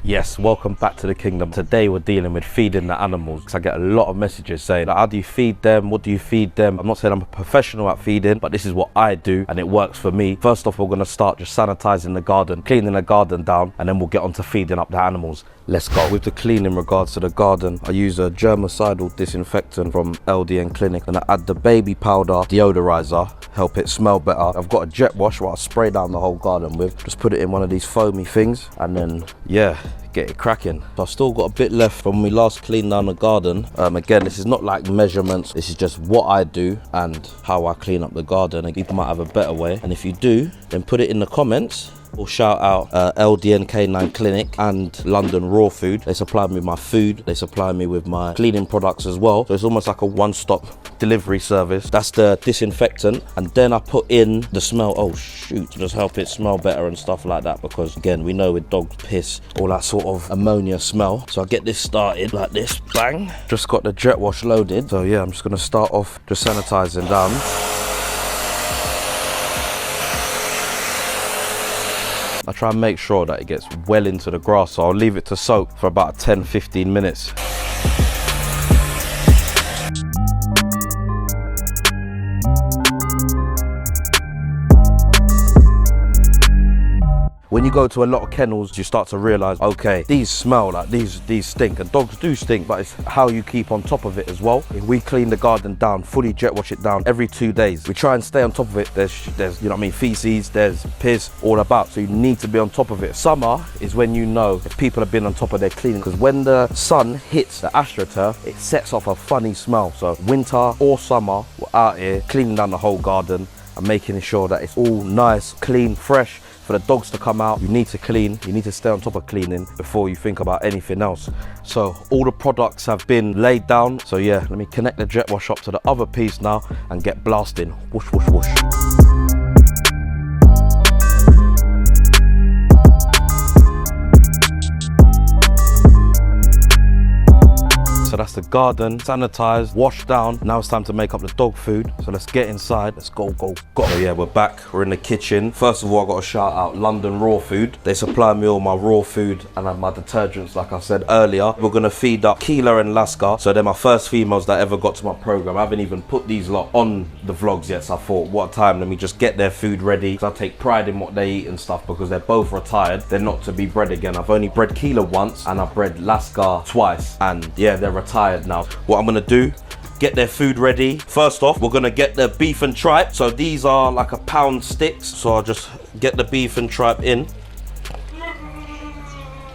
Yes, welcome back to the kingdom. Today we're dealing with feeding the animals. I get a lot of messages saying, how do you feed them? What do you feed them? I'm not saying I'm a professional at feeding, but this is what I do and it works for me. First off, we're going to start just sanitizing the garden, cleaning the garden down, and then we'll get on to feeding up the animals. Let's go. With the clean in regards to the garden, I use a germicidal disinfectant from LDN Clinic, and I add the baby powder deodorizer, help it smell better. I've got a jet wash where I spray down the whole garden with. Just put it in one of these foamy things and then, yeah, get it cracking. So I've still got a bit left from when we last cleaned down the garden. Again, this is not like measurements. This is just what I do and how I clean up the garden. And people might have a better way. And if you do, then put it in the comments. Or shout out LDN K9 Clinic and London Raw Food. They supply me with my food. They supply me with my cleaning products as well. So it's almost like a one-stop delivery service. That's the disinfectant. And then I put in the smell. Oh shoot, to just help it smell better and stuff like that. Because again, we know with dogs piss, all that sort of ammonia smell. So I get this started like this, bang. Just got the jet wash loaded. So yeah, I'm just gonna start off just sanitizing down. I try and make sure that it gets well into the grass, so I'll leave it to soak for about 10-15 minutes. When you go to a lot of kennels, you start to realize, okay, these smell like these stink, and dogs do stink, but it's how you keep on top of it as well. If we clean the garden down, fully jet wash it down every 2 days, we try and stay on top of it. There's you know what I mean, feces, there's piss, all about. So you need to be on top of it. Summer is when you know if people have been on top of their cleaning, because when the sun hits the astroturf, it sets off a funny smell. So winter or summer, we're out here cleaning down the whole garden and making sure that it's all nice, clean, fresh. For the dogs to come out, you need to clean, you need to stay on top of cleaning before you think about anything else. So all the products have been laid down. So yeah, let me connect the jet wash up to the other piece now and get blasting. Whoosh, whoosh, whoosh. So that's the garden, sanitized, washed down. Now it's time to make up the dog food. So let's get inside. Let's go, go, go. So yeah, we're back. We're in the kitchen. First of all, I got to shout out London Raw Food. They supply me all my raw food and my detergents, like I said earlier. We're going to feed up Keela and Laska. So they're my first females that ever got to my program. I haven't even put these lot on the vlogs yet. So I thought, what time? Let me just get their food ready. Because I take pride in what they eat and stuff, because they're both retired. They're not to be bred again. I've only bred Keela once and I've bred Laska twice. And yeah, they're retired now. What I'm gonna do, get their food ready. First off, we're gonna get the beef and tripe. So these are like a pound sticks. So I'll just get the beef and tripe in.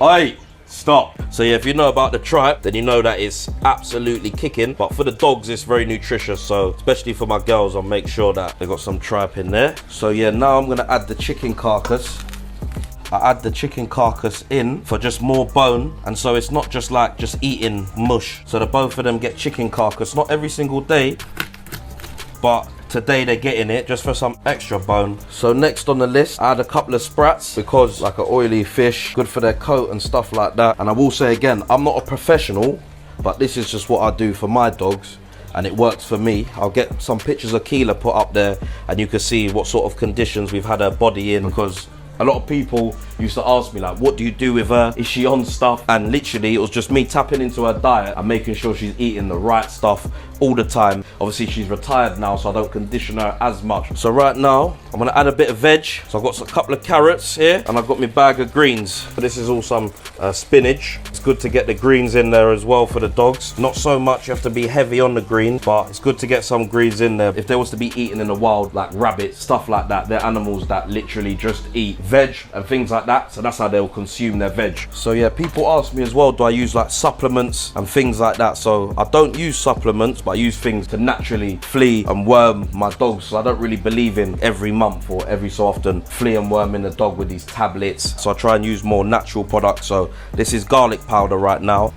Oi, stop. So yeah, if you know about the tripe, then you know that it's absolutely kicking. But for the dogs, it's very nutritious. So especially for my girls, I'll make sure that they got some tripe in there. So yeah, now I'm gonna add the chicken carcass. I add the chicken carcass in for just more bone, and so it's not just like just eating mush. So the both of them get chicken carcass, not every single day, but today they're getting it just for some extra bone. So next on the list, I add a couple of sprats, because like an oily fish, good for their coat and stuff like that. And I will say again, I'm not a professional, but this is just what I do for my dogs, and it works for me. I'll get some pictures of Keela put up there, and you can see what sort of conditions we've had her body in, because a lot of people used to ask me, like, what do you do with her? Is she on stuff? And literally, it was just me tapping into her diet and making sure she's eating the right stuff all the time. Obviously, she's retired now, so I don't condition her as much. So right now, I'm gonna add a bit of veg. So I've got a couple of carrots here, and I've got my bag of greens. So this is all some spinach. It's good to get the greens in there as well for the dogs. Not so much, you have to be heavy on the greens, but it's good to get some greens in there. If they was to be eaten in the wild, like rabbits, stuff like that, they're animals that literally just eat veg and things like that. So that's how they'll consume their veg. So yeah, people ask me as well, do I use like supplements and things like that? So I don't use supplements, but I use things to naturally flea and worm my dogs. So I don't really believe in every month or every so often flea and worming the dog with these tablets. So I try and use more natural products. So this is garlic powder right now.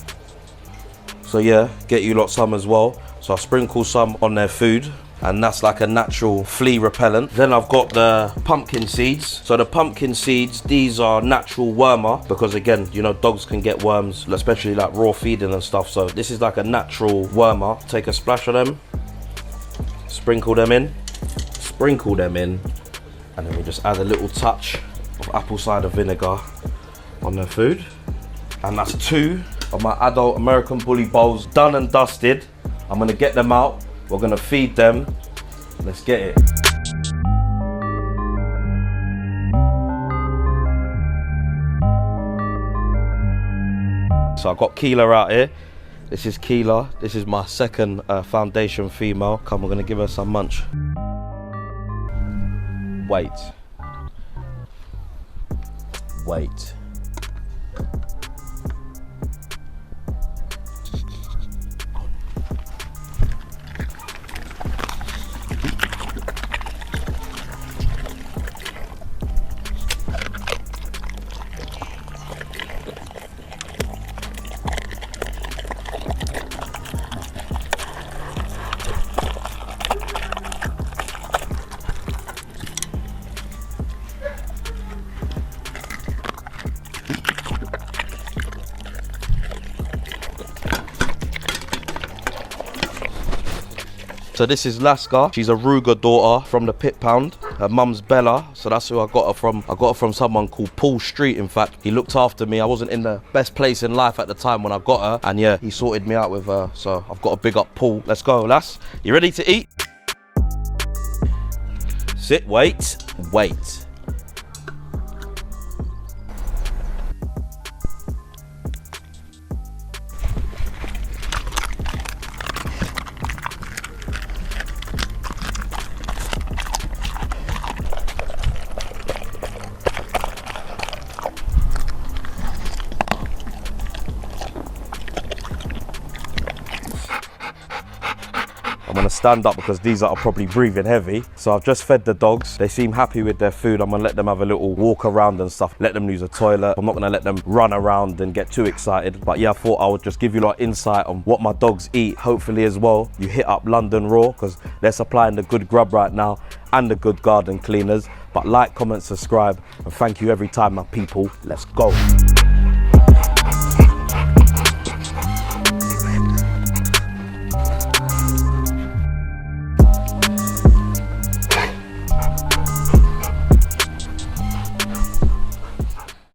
So yeah, get you lot some as well. So I sprinkle some on their food, and that's like a natural flea repellent. Then I've got the pumpkin seeds. So the pumpkin seeds, these are natural wormer, because again, you know, dogs can get worms, especially like raw feeding and stuff. So this is like a natural wormer. Take a splash of them, sprinkle them in, and then we just add a little touch of apple cider vinegar on their food. And that's 2 of my adult American Bully bowls done and dusted. I'm gonna get them out. We're gonna feed them. Let's get it. So I've got Keela out here. This is Keela. This is my second foundation female. Come, we're gonna give her some munch. Wait. Wait. So this is Laska. She's a Ruger daughter from the Pit Pound. Her mum's Bella, so that's who I got her from. I got her from someone called Paul Street, in fact. He looked after me. I wasn't in the best place in life at the time when I got her. And yeah, he sorted me out with her. So I've got to big up Paul. Let's go, lass. You ready to eat? Sit, wait, wait. I'm gonna stand up because these are probably breathing heavy. So I've just fed the dogs. They seem happy with their food. I'm gonna let them have a little walk around and stuff. Let them use a toilet. I'm not gonna let them run around and get too excited. But yeah, I thought I would just give you a lot of insight on what my dogs eat. Hopefully as well, you hit up London Raw because they're supplying the good grub right now and the good garden cleaners. But like, comment, subscribe, and thank you every time, my people. Let's go.